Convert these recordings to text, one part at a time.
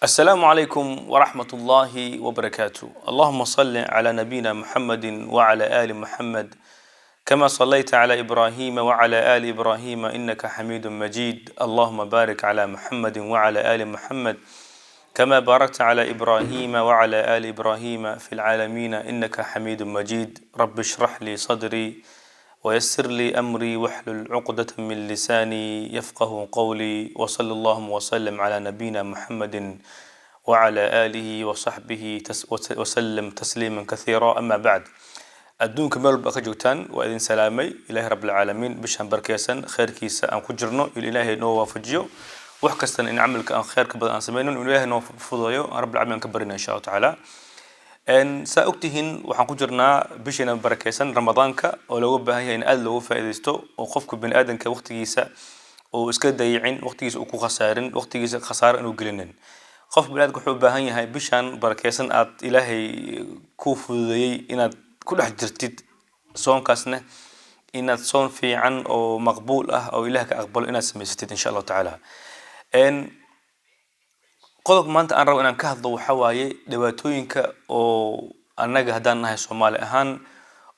السلام عليكم ورحمة الله وبركاته. اللهم صل على نبينا محمد وعلى آل محمد كما صليت على إبراهيم وعلى آل إبراهيم إنك حميد مجيد. اللهم بارك على محمد وعلى آل محمد كما باركت على إبراهيم وعلى آل إبراهيم في العالمين إنك حميد مجيد. رب اشرح لي صدري ويسر لي أمري واحلل عقدة من لساني يفقه قولي. وصلى الله وسلم على نبينا محمد وعلى آله وصحبه وسلم تسليما كثيرا. أما بعد، أدونك مال بأخجوتان وإذن سلامي إله رب العالمين بشان بركيسن خير كيسا أن كجرنو الإله نو وفجيو وحكستن إن عملك أن خير كبد أن سمينون الإله نو فضيو رب العالمين كبرنا إن شاء الله تعالى. إن سأكتهن وحن كجرنا بشنا بركيسن رمضانك ولو بهاي إن أدلو فإذستو وخفك بن آدم كوقت كيسا وإسكاد دايعين وقت كيسا أكو خسارن وقت كيسا خسارة إنه قلنن qof bilaad wuxuu baahan yahay bishan barakeysan aad ilaahay ku fududeeyay inaad ku dhex jirtid soonkaasna inaad soon fiican oo maqbuul ah oo ilaahay ka aqbalo inaad sameysatid insha Allah taala. qodob maanta aan rabo inaan ka hadlo waxa waaye dhibaatooyinka oo annaga hadaan nahay Soomaali ahaan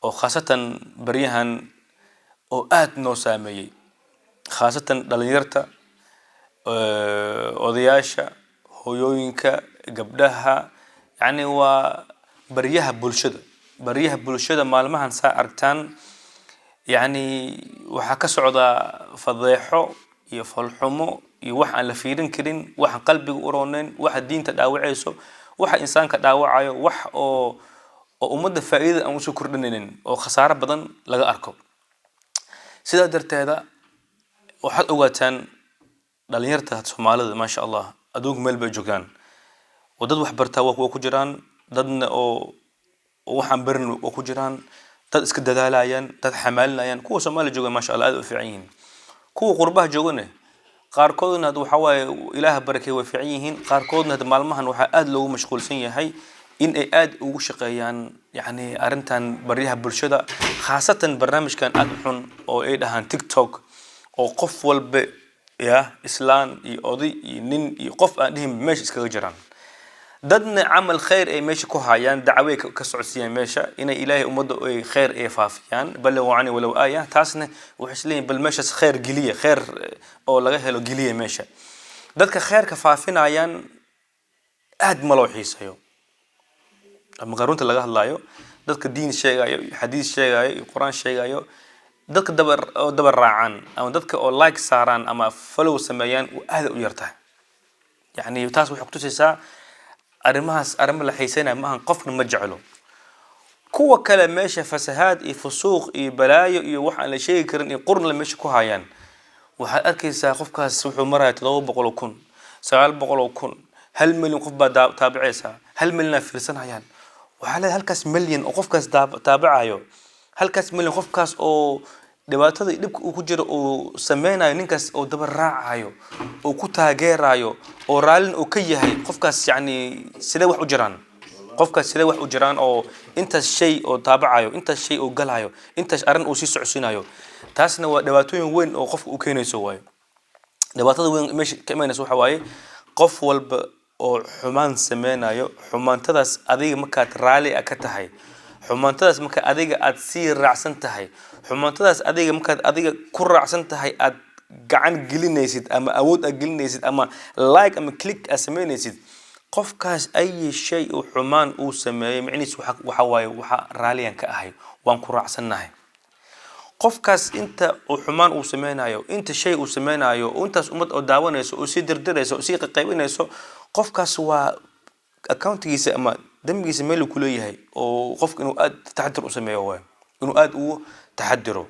oo khaasatan bariyahan oo aad noo saameeyay, khaasatan dhalinyarta, odayaasha, hooyooyinka, gabdhaha, yani waa bariyaha bulshada maalmahan saa aragtaan. yani waxa ka socda fadeexo iyo falxumo iyo wax aan la fiirin karin, wax qalbiga u rooneen, wax diinta dhaawacayso, wax insaanka dhaawacayo, wax oo ummadda faa'iido aan u soo kordhinaynin oo khasaaro badan laga arko. sidaa darteeda waxaad ogaataan dhalinyarta Soomaalida ma sha Allah aduug meel bay joogaan, wadad wax bartaa waa ku jiraan, dadna oo waxaan barin oo ku jiraan, dad iska dadaalayaan, dad xamaalinayaan. kuwa Soomaali jooga ma sha Allah aad u fiican yihiin. kuwa qurbaha joogana qaarkoodna waxa waaye Ilaaha barakeeyo way fiican yihiin, qaarkoodna maalmahan waxa aad loogu mashquulsan yahay in ay aad ugu shaqeeyaan yani arintan bariyaha bulshada, khaasatan barnaamijkan aad u xun oo ay dhahaan TikTok oo qof walba يا إسلام يقضي nin qof aan dhihin meesha iskaga jiraan. dadna amal khayr ay meesha ku hayaan, dacway ka socodsiiyaan meesha inay Ilaahay ummadda ay khayr ay faafiyaan, bal wacani walaw aaya taasna waxay isleeyihiin bal meesha khayr geliya, khayr oo laga helo geliya meesha. dadka khayrka faafinayaan aad ma loo xiisayo ama qarunta laga hadlayo, dadka diin sheegayo, xadiis sheegayo, quraan sheegayo, dadka dabar raacaan ama dadka oo like saaraan ama follow sameeyaan aad u yartahay. yani taas waxay ku tusaysaa arrimahaas arrimo la xiiseynaa maahan, qofna ma jecelo. kuwa kale meesha fasahaad iyo fusuuq iyo balaayo iyo wax aan la sheegi karin iyo qurun la meesha ku hayaan, waxaad arkaysaa qofkaas wuxuu marayaa 700,000 900,000 1 milyan qof baa taabicaysa, 1 milyan fiirsanayaan. waxaa la halkaas milyan oo qofkaas taabicayo, halkaas milyan qofkaas oo dhibaatada dhibka uu ku jiro oo sameynayo, ninkaas oo daba raacayo oo ku taageerayo oo raalin oo ka yahay qofkaas. yani sidee wax u jiraan qofkaas, sidee wax u jiraan oo intaas shay oo taabacayo, intaas shay oo galayo, intaas arin uu sii socodsiinayo. taasna waa dhibaatooyin weyn oo qofka uu keenayso waaye. dhibaatada weyn meesha ka imanaysa waxa waaye qof walba oo xumaan sameynayo, xumaantadaas adiga markaad raali ka tahay, xumaantadaas marka adiga aad si raacsan tahay, xumaantadaas adiga marka adiga ku raacsan tahay aad gacan gelinaysid ama awood aad gelinaysid ama like ama click aad sameynaysid, qofkaas ay shay oo xumaan uu sameeyay macnihiisu waxa waaye waxa raaliyan ka ahay, waan ku raacsanahay. qofkaas inta uu xumaan uu sameynayo, inta shay uu sameynayo, intaas ummad oo daawanayso oo si dirdirayso oo si qaybinayso, qofkaas waa accountigiisa ama dambigiisa meel ku leeyahay oo qofka inuu aad taxadir u sameeyo waa inuu aad u taxadiro.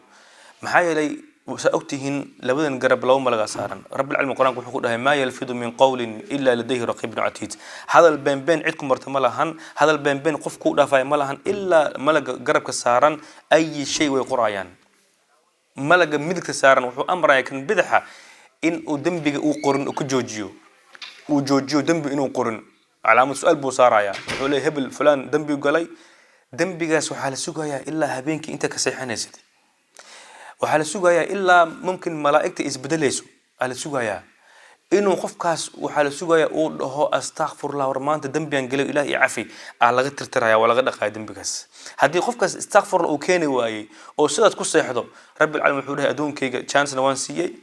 maxaa yeelay وسأكتهن لبدن قرب لو ملقى صارن رب العالمين القرآن كحكوا ده ما يلفظ من قول إلا لديه رقيب عتيد. هذا البين عندكم مرتملهن، هذا البين قف كودا فاي ملهن إلا ملقى قرب كسارن أي شيء ويقرأيان ملقى مدك سارن وحو أمر يكن بدحة إن ودم وقرن وكجوجيو وجوجيو دم إنه قرن علامة سؤال بوصارايا وله هبل فلان دم بيقولي دم بيجاس وحال سوقيا إلا هبينك أنت كسيحان زد وحال سوقيا إلا ممكن ملائكة إزبدليسو على سوقيا إنه خف كاس وحال سوق يقول هو أستغفر الله ورمانت دم بينقل إله يعفي على غير ترى ولا غير قايدم بكاس هدي خف كاس استغفر الله وكاني واي أو سيدة كوسة يحضر رب العالمين حوله أدون كي chance نوان سيء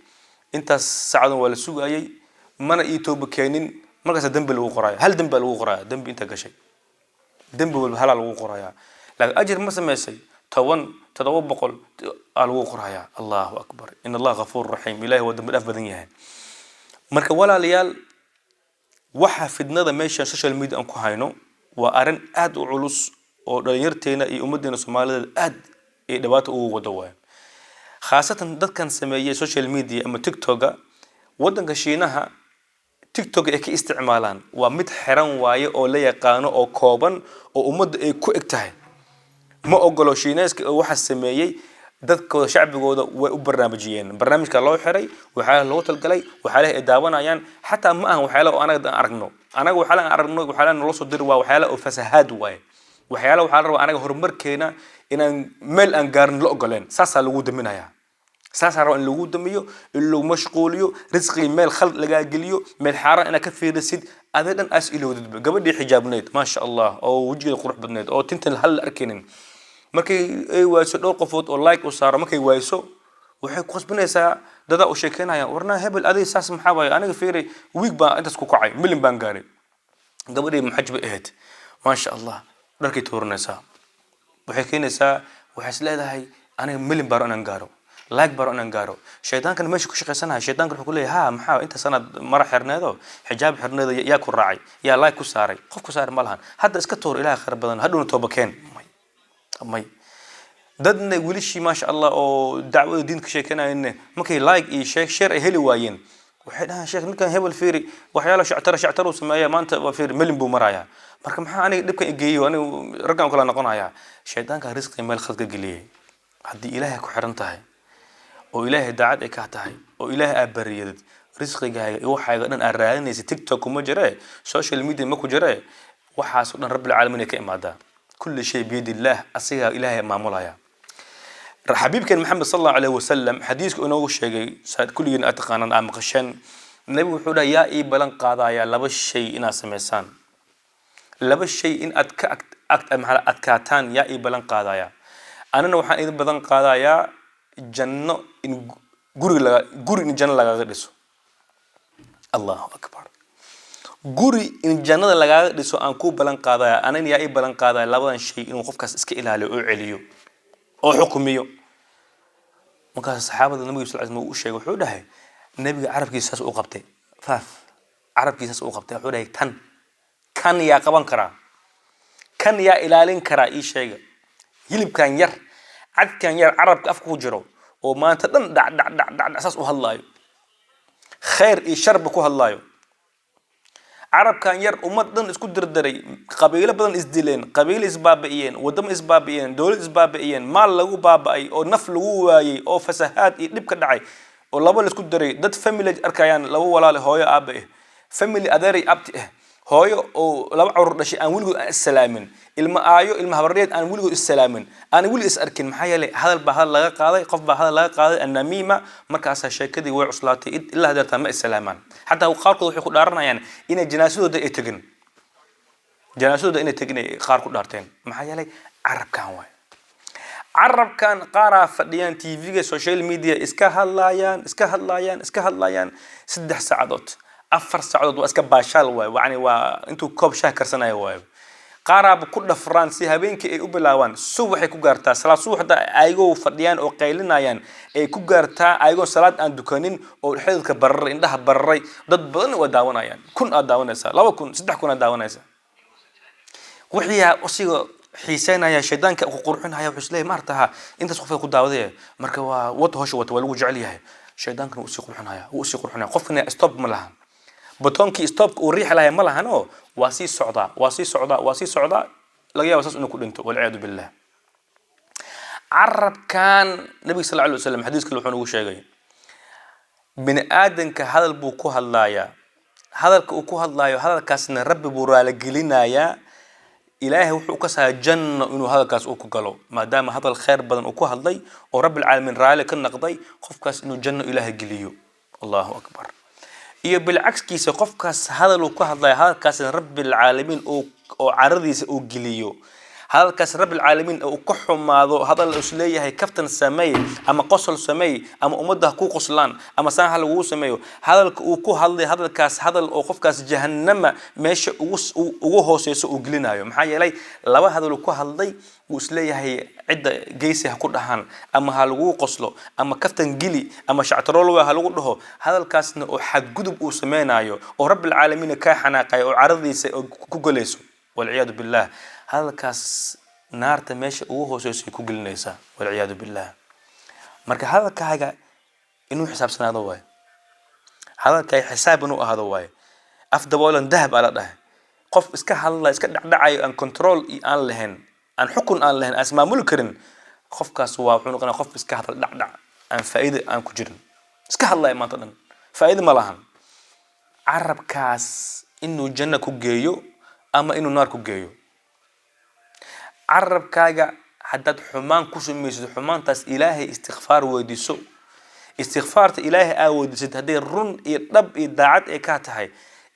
أنت سعد ولا سوق أي ما يتوب بكينين ما قصد دم بالوقراء هل دم بالوقراء دم أنت كشيء دم بالهلا الوقراء لكن أجر ما سي توان تدور بقول الوقراء الله أكبر إن الله غفور رحيم إله ودم الأفضلية marka walaalayaal waxa fidnada meesha social media aan ku hayno waa arin aad u culus oo dhalinyarteena iyo ummadeena Soomaaliyeed aad ee dhawaato ugu wada waay khaasatan dadkan sameeyay social media ama TikTok wadanka Shiinaha TikTok ay ka isticmaalaan waa mid xiran waaye oo la yaqaan oo kooban oo ummadda ay ku egtahay ma ogolo Shiinayska waxa sameeyay dadka shacbigooda way u barnaamijiyeen barnaamijka loo xiray waxa loo talgalay waxa la daawanayaan xataa ma aha waxa la anaga aragno waxa la aragno waxa la noo soo dir waa waxa la oo fasahaad waay waxa la waxa la anaga horumarkeena inaan meel aan gaarin la ogoleen saasa lagu daminayaa saasa roo in lagu damiyo in lagu mashquuliyo risqi meel khald laga geliyo meel xaaraan ina ka fiirisid adeedan as ilowdid gabadhii xijaabneed ma sha Allah oo wajiga qurux badneed oo tintan hal arkeenin markay ay wayso dhowr qofood oo like u saaro markay wayso waxay ku qasbanaysaa dada u sheekeynaya warna hebel aday saas maxaa way aniga fiiray week baa intaas ku kacay milyan baan gaaray gabadhii maxajba ahayd ma sha Allah dharkii tuurnaysaa waxay keenaysaa waxay isleedahay aniga milyan baan inaan gaaro like baro inaan gaaro shaydaankan meesha ku shaqeysanahay shaydaankan wuxuu ku leeyahay ha maxaa inta sanad mara xirneedo xijaab xirneedo yaa ku raacay yaa like ku saaray qof ku saaray malahan hadda iska toor ilaahay khayr badan hadhow tooba keen may dadna wilishi ma sha Allah oo dacwada diinka sheekanayeen markay like iyo share ay heli waayeen waxay dhahan sheekh ninkan hebel fiiri waxyaalo shactar uu sameeyaa maanta waa fiiri milyan buu marayaa marka maxaa aniga dhibka igeeyo aniga raggan kala noqonaya shaydaanka risqi meel khadka galiyay hadii ilaahay ku xiran tahay oo ilaahay daacad ay ka tahay oo ilaahay abariyad risqigaaga iyo waxaaga dhan aan raadinaysa TikTok kuma jire social media ma ku jire waxaas dhan rabbil caalamiin ka imaada kulli shay bi yadillah asiga ilaahay maamulaya حبيبك محمد صلى الله عليه وسلم حديثك إنه شيء ساد كل ين أتقانا عم قشن النبي وحده يا إيه بلن قضايا لبش شيء إن سمسان لبش شيء إن أتكاتان يا إيه بلن قضايا أنا نوحان إذا بلن قضايا جنة إن جوري إن جنة لغادرسو الله أكبر جوري إن جنة لغادرسو أنكو بلن قضايا أنا يا إيه بلن قضايا لبش شيء إنه خوف كاس إسكيل على عليو أو حكميو مكان الصحابة النبي صلى الله عليه وسلم وشيء وحوده النبي عرب كيساس أوقبته فاف عرب كيساس أوقبته وحوده كان يا قبان كرا كان يا إلالين كرا إيش شيء يلب كان ير عد كان ير عرب أفكو جرو وما تدن دع أساس وهالله خير إيش شربكو هالله عرب كان ير أمدن اسكو دردري قبيلة بدن إسديلين قبيلة إسبابيين ودم إسبابيين دول إسبابيين مال لغو باباي أو نفل واي أو فساهات نبكا دعي أو لابا اسكو دري داد فاميلي أركيان لو ولا هويا أبئه فاميلي أداري أبتئه هويا أو لابا عرر داشي أن ولغو السلامين إلما آيو إلما هبريات أن ولغو السلامين أنا ولي إسأركين محايا لي هذا البهار لغا قاضي قف بهذا لغا قاضي النميمة مركاسها شاكدي وعصلاتي إلا هدرتها ما السلامان حتى هو قاركو وحي قدارنا يعني إن جناسو دا إتقن جناسو دا إن إتقن قاركو دارتين محايا لي عرب كان واي عرب كان قارا فديان تيفيغا سوشيال ميديا اسكا هاللايان 6 ساعات 4 ساعات واسكا باشال واي يعني انتو كوب شاكر سنة واي قارب كل فرنسي هبينك أي أبلاوان صبح كوجرتا صلاة صبح دا أيجو فديان أو قيلنا يعني أي كوجرتا أيجو صلاة عند دكانين أو الحيل كبر عندها بري ضد بدن وداونا يعني كن أداونا سا لو كن 6 كن أداونا سا وحيا أصيغ حسين يا شيطان كقرحين هيا وحسليه مرتها أنت سوف يكون داودية مركوا وتهش وتولوج عليها شيطان كان أصيغ قرحين هيا وأصيغ قرحين قفنا استوب ملها بطنك استوب وريح لها ملها نو واسي صعدا لقيا واساس انه كل انتو والعياذ بالله عرب كان النبي صلى الله عليه وسلم حديث كله وحنا شيغاي بني ادم كهذا البوكو هلايا هذا الكوكو هلايا هذا كاسنا رب بوراله غلينايا الهي وحو كسا جنه انه هذا كاس او كغلو ما دام هذا الخير بدن او كهدلي ورب العالمين راله كنقدي قف كاس انه جنه الهي غليو الله اكبر iyo bilcaks kiisa qofkaas hadal uu ku hadlay hadalkaas rabbil caalamiin oo caradiisa uu geliyo hadalkaas rabbil caalamiin oo ku xumaado hadal uu leeyahay kaftan sameey ama qosol sameey ama umada ku qoslaan ama saan hal uu sameeyo hadalka uu ku hadlay hadalkaas hadal oo qofkaas jahannama meesha ugu hooseyso uu gelinayo maxaa yeelay laba hadal uu ku hadlay uu isleeyahay cida geesiha ku dhahan ama hal uu qoslo ama kaftan gili ama shactarool waa hal uu dhaho hadalkaasna oo xadgudub uu sameenayo oo rabbil caalamiin ka xanaaqay oo caradiisa ku galeyso wal iyad billah hadalkaas naarta meesha ugu hooseyso ku gelinaysa wal iyad billah marka hadalkaaga inuu xisaabsanaado way hadalkaaga xisaab inuu ahaado way afdaboolan dahab ala dhahay qof iska hadla iska dhacdhacayo aan control aan lahayn aan xukun aan lahayn asmaamul karin qofkaas waa wuxuu noqonaa qof iska hadla dhacdhac aan faa'iido aan ku jirin iska hadlay maanta dhan faa'iido ma lahan arabkaas inuu janna ku geeyo ama inuu naar ku geeyo عربكاga hadad xumaan ku sameeyso xumaantaas ilaahay istighfar weydiiso istighfarta ilaahay aawadisid haday run iyo dhab iyo daacad ay ka tahay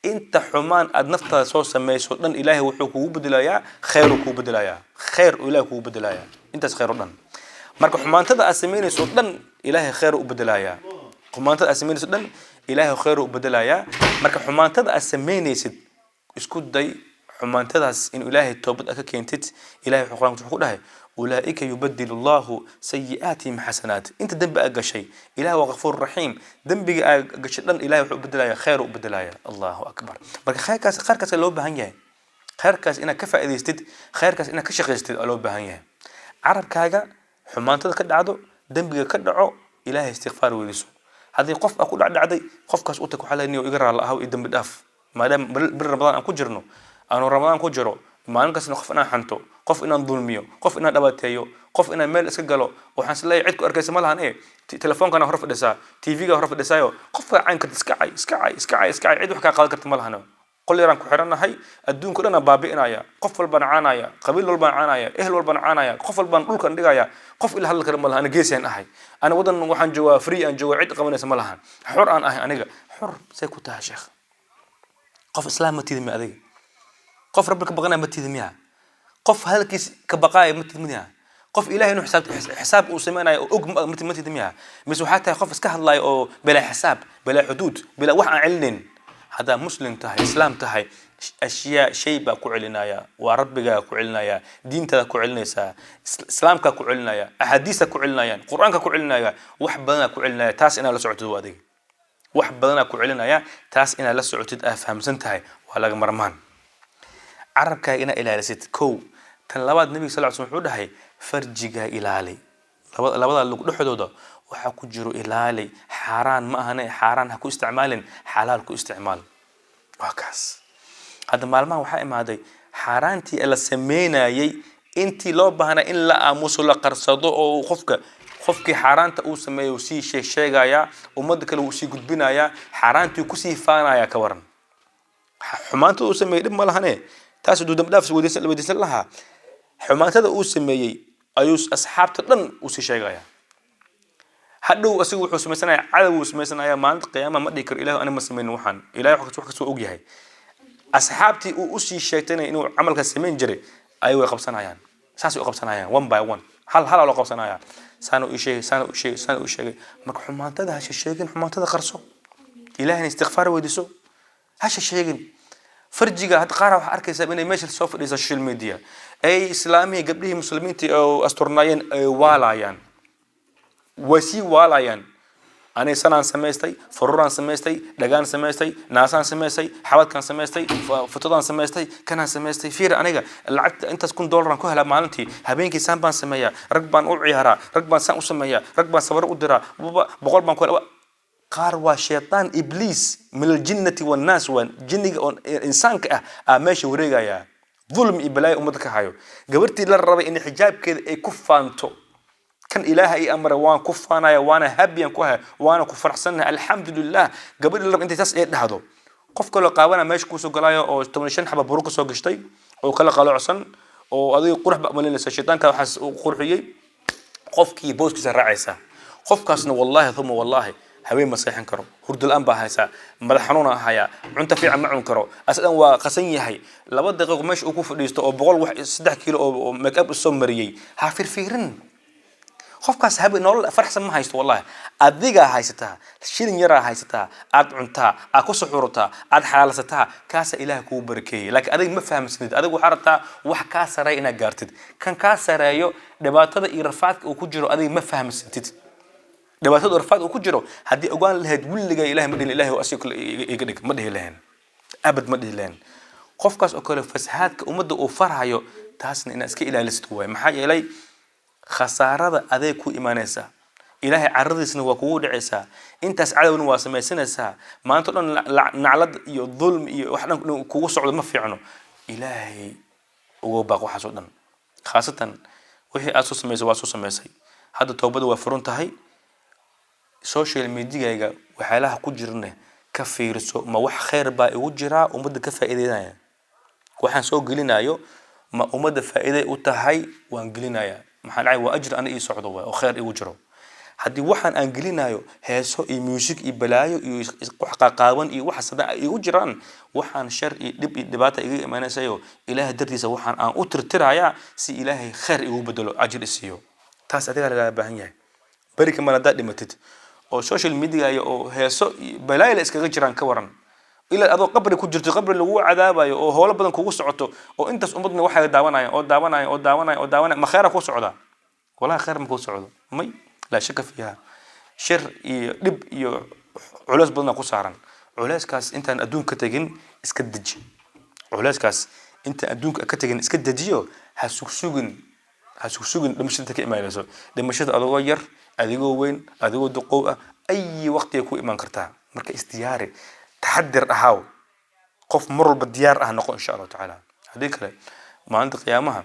inta xumaan aad naftaada soo sameeyso dhan ilaahay wuxuu kugu bedelayaa khayr kugu bedelayaa khayr ilaahay kugu bedelayaa intaas khayr dhan marka xumaantada aad sameeyso dhan ilaahay khayr u bedelayaa xumaantada aad sameeyso dhan ilaahay khayr u bedelayaa marka xumaantada aad sameeysid isku day xumaantadaas in ilaahay toobad ka keentid ilaahay quraanka wuxuu ku dhahay ulaa'ika yubaddilu Allahu sayyi'atihim hasanat inta dambi agashay ilaahay waa ghafuur rahiim dambiga agashay dhan ilaahay wuxuu bedelayaa khayr u bedelayaa Allahu akbar marka khayrkaas loo baahan yahay khayrkaas ina ka faa'iideystid khayrkaas ina ka shaqeystid loo baahan yahay arabkaaga xumaantada ka dhacdo dambiga ka dhaco ilaahay istighfar weydiiso hadii qof ku dhacday qofkaas uu taku xalayniyo iga raala ah dambi dhaaf maadaama bil Ramadaan aan ku jirno أنا رمضان كجرو ما نقص نخف أنا حنتو قف إنا نظلميو قف إنا دبتيو قف إنا ميل إسكالو وحنس لا يعدك أركز مالها إيه تلفون كان هرف الدسا تي في هرف الدسايو قف عينك سكعي عيد وحكا قال كرت مالها قل لي رانك حرنا هاي الدون كلنا بابئنا يا قف البنعانا يا قبيل البنعانا يا أهل البنعانا يا قف البنقول كان دقايا قف إلى هالكلام مالها أنا جيسي أنا هاي أنا وضن وحن جوا فري أن جوا عيد قبل مالها حر أنا حر سيكوتها شيخ قف إسلام ما تيدي أذي قف ربك بغنا متيدميها قف هلكيس كبقايا متيدميها قف إلهي إنه حساب وسمعنا متيدميها مسوحاتها قف اسكه الله أو بلا حساب بلا حدود بلا وحن علن هذا مسلم تهي إسلام تهي أشياء شيء كعلنايا وربك كعلنايا دين تلا كعلنايا إسلامك كعلنايا أحاديثك كعلنايا قرآنك كعلنايا وحبنا كعلنايا تاس إنا لسعود وادي وحبنا كعلنايا تاس إنا لسعود أفهم سنتهي ولا مرمان عربك إنا إلى رسيت كو تنلواد النبي صلى الله عليه وسلم حده فرجك إلالي لبضع لحدوده وحكو جرو إلالي حران ما هنا حران هكو استعمال حلال كو استعمال وكاس هذا معلومة وحائم هذا حرانتي إلا سمينا يي انتي لو بهنا إن لا أموس ولا قرصدو أو خفك حرانتا أو سمي وسي شيء يا ومدك لو سي قد بنا يا حرانتي كسي فانا يا كورن حمانتو أو سمي لما لهنا تاس دودم دافس وديس لها حمانتدا uu sameeyay ayuu asxaabta dhan u sii sheegaya hadhow asigu wuxuu sameeyay cadaw uu sameeyay maalinta qiyaama ma dhikir ilaahay ana ma sameeyay waxan ilaahay wax ka soo og yahay asxaabtii uu sii sheegtay inuu amalka sameyn jiray ay way qabsanayaan saas u qabsanayaan one by one hal loo qabsanaya saano u sheegay marka xumaantada ha sheegin xumaantada qarso ilaahay istighfar weydiiso ha sheegin فرجيجا هاد قارة وحركة بين ماشي السوفت السوشيال ميديا أي إسلامي قبله مسلمين تي أو أسترنايين والايان وسي والايان أنا سنة سمستي فروران سمستي دجان سمستي ناسان سمستي حواد كان سمستي فتوضان سمستي كان سمستي فير أنا لعبت أنت تكون دولار كهلا مالنتي هبينك سامبان سمية ركبان أوعيهرا ركبان سام سمية ركبان صبر قدرة بقول بانكول قاروا شيطان إبليس من الجنة والناس والجن إنسان ماشي وريجايا ظلم إبلاي أمتك هايو قبرتي للربي إن حجاب كذا كفانتو كان إلهي أمر وان كفانا وانا هبيا كوها وانا كفر حسنها الحمد لله قبل للرب أنت تسأل هذا قف كل قاوانا ماشي كوسو قلايا أو تمنشن حبا بروك سوق شتي أو كلا قالوا عصن أو هذا قرح بأمل لسه الشيطان كان حس قرحيي قف كي بوس كسر رعيسة قف كاسنا والله ثم والله هوين مسيحن كرو هرد الآن بهايسا مدح حنونا هيا عنت في عم معن كرو أصلا وقسني هي لابد دقيق مش أكوف ليست أو بقول واحد 6 كيلو أو ميك اب السمرية هافر فيرن qofkaas habe nolol farxsan ma haysto wallahi adiga haysataa shilin yara haysataa aad cuntaa aad ku suxurtaa aad xaalsataa kaasa ilaahay ku barakeeyay laakiin adiga ma fahamsanid adiga waxa rabtaa wax ka sareeyo inaad gaartid kan ka sareeyo dhibaatada iyo rafaadka uu ku jiro adiga ma fahamsantid dhibaatada rafaad uu ku jiro hadii ogaan lahayd wiliga ilaahay ma dhihin ilaahay oo asiga iga dhig ma dhihi lahayn abad ma dhihi lahayn qofkaas oo kale fasahaadka umada uu farhayo taasna inaad iska ilaalisid way maxaa yeelay خسارة أذيك كو إيمانيسا إلهي عرضيسنا وكو دعيسا إنتاس عدو واسميسنسا ما أنتو نعلد الظلم وحنا كو صعود ما في عنه إلهي وباقو حسودا خاصة وحي أسوس ميسا واسوس ميسي هذا توبد وفرون تهي سوشيال ميديا وحالها كو جرنه كفيرسو ما وح خير باقي وجرا ومد كفائدنا وحن سو قلنايو ما ومد فائدة وتهي وانقلنايا maxaan ay waa ajr ana ii socdo waa oo khair igu jiro hadii waxaan aan gelinayo heeso iyo music iyo balaayo iyo wax qaqaawan iyo wax sada igu jiraan waxaan shar iyo dib iyo dhibaato iga imaanayo ilaahay dartiisa waxaan aan u tirtiraya si ilaahay khair igu bedelo ajr isiyo taas adiga laga baahan yahay barika malada dhimatid oo social media oo heeso balaayo iskaga jiraan ka waran ila adoo qabri ku jirto qabri lagu cadaabayo oo hawlo badan kugu socoto oo intaas umadna waxa daawanayaan ma khayra ku socda wala khayr ma ku socdo may la shaka fiha shir iyo dib iyo culays badan ku saaran culayskaas intaan adduunka tagin iska daji culayskaas inta adduunka ka tagin iska dajiyo ha sugsugin dhimashada ka imaanayso dhimashada adoo yar adigoo weyn adigoo duqow ah ay waqti ku iman kartaa marka istiyaari تحضر أهاو قف مر بالديار أهنقو إن شاء الله تعالى هذيك ما عند قيامها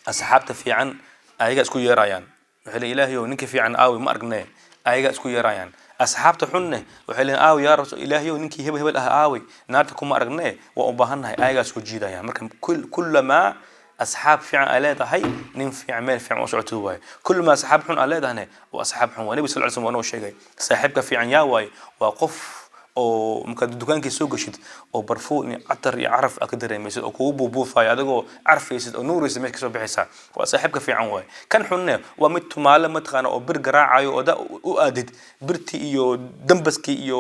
أصحابته في عن أيجا اسكو يرايان وحيل إلهي ونك في عن آوي ما أرجناه أيجا اسكو يرايان أصحابته حنه وحيل آوي يا رسول إلهي ونك هبه آوي نارتكم ما أرجناه وأبهنها أيجا اسكو جيدا يعني مركب كل ما أصحاب في عن آلات هاي نم في عمال في عن وسعته كل ما أصحاب حن آلات هنا وأصحاب حن ونبي صلى الله عليه وسلم ونو شيء صاحبك في عن ياوي وقف oo marka dukaanka soo gashid oo barfuun atar iyo araf aqdar meesha oo kugu buufay adagoo arfaysid oo nuuriisa meesha soo bixisa waa saaxiibka fiican way kan xunne waa mid tumaale matqana oo bir garaacayo oo u aadid birti iyo dambaski iyo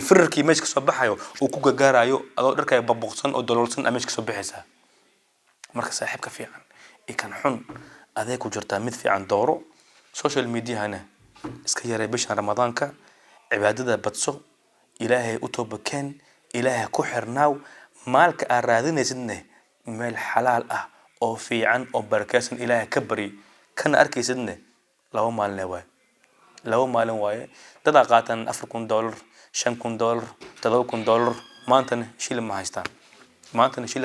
firarkii meesha soo baxayo oo ku gagaarayo adoo dharkay babuqsan oo daloolsan meesha soo bixisa marka saaxiibka fiican ee kan xun adeeg ku jirta mid fiican dooro social media hana iska yaray bisha ramadaanka عبادة بتصو إلهي أتوب كان إلهي كحر ناو مالك أرادين سدنه مال حلال أو في عن أو بركاس إلهي كبري كان أركي سدنه لو مال نواي لو مال نواي تدقاتن $4 $5 $3 ما أنتن شيل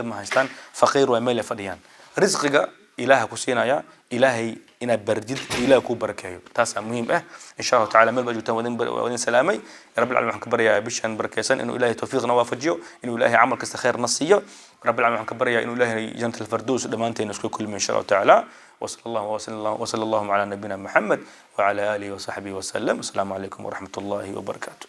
ما هيستان فقير ومال فديان رزقك إلهي كسينا يا إلهي إنا برديد إلهي كو بركايو تاسع مهم إن شاء الله تعالى مل بجوتان ودين سلامي يا رب العالمين كبر يا بيشان بركيسان إنه إلهي توفيقنا وافجيو إنه إلهي عمل كستخير نصية رب العالمين كبر يا إنه إلهي جنة الفردوس دمانتين نسكو كل من إن شاء الله تعالى وصلى الله على نبينا محمد وعلى آله وصحبه وسلم السلام عليكم ورحمة الله وبركاته